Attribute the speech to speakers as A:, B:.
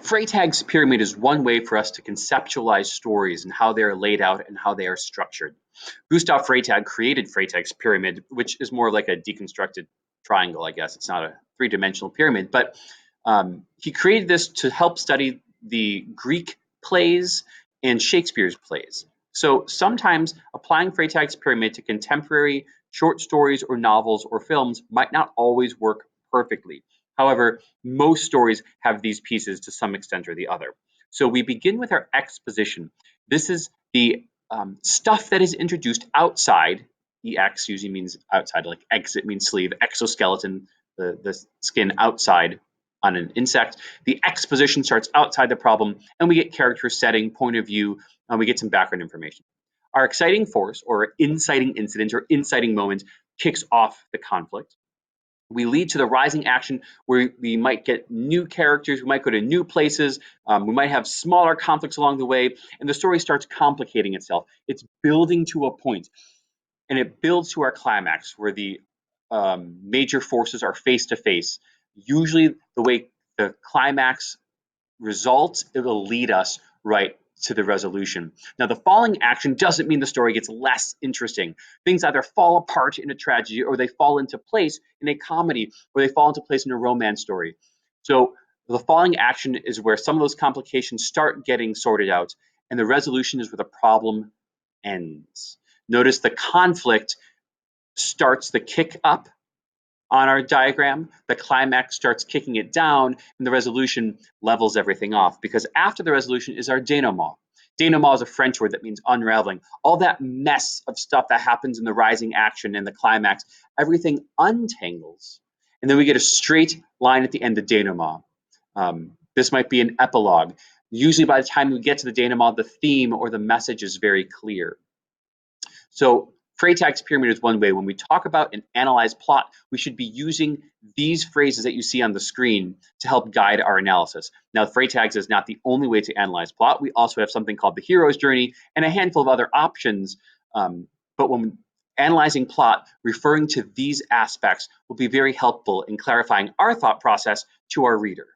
A: Freytag's pyramid is one way for us to conceptualize stories and how they are laid out and how they are structured. Gustav Freytag created Freytag's pyramid, which is more like a deconstructed triangle, I guess. It's not a three-dimensional pyramid, but he created this to help study the Greek plays and Shakespeare's plays. So sometimes applying Freytag's pyramid to contemporary short stories or novels or films might not always work perfectly. However, most stories have these pieces to some extent or the other. So we begin with our exposition. This is the stuff that is introduced outside. EX usually means outside, like exit means sleeve, exoskeleton, the skin outside on an insect. The exposition starts outside the problem, and we get character setting, point of view, and we get some background information. Our exciting force, or inciting incident, or inciting moment, kicks off the conflict. We lead to the rising action where we might get new characters, we might go to new places, we might have smaller conflicts along the way, and the story starts complicating itself. It's building to a point, and it builds to our climax where the major forces are face to face. Usually, the way the climax results, it will lead us right to the resolution. Now, the falling action doesn't mean the story gets less interesting. Things either fall apart in a tragedy or they fall into place in a comedy or they fall into place in a romance story. So the falling action is where some of those complications start getting sorted out, and the resolution is where the problem ends. Notice the conflict starts the kick up on our diagram, the climax starts kicking it down, and the resolution levels everything off, because after the resolution is our denouement. Denouement is a French word that means unraveling. All that mess of stuff that happens in the rising action and the climax, everything untangles, and then we get a straight line at the end of denouement. This might be an epilogue. Usually by the time we get to the denouement, the theme or the message is very clear. So Freytag's pyramid is one way. When we talk about and analyze plot, we should be using these phrases that you see on the screen to help guide our analysis. Now, Freytag's is not the only way to analyze plot. We also have something called the hero's journey and a handful of other options. But when analyzing plot, referring to these aspects will be very helpful in clarifying our thought process to our reader.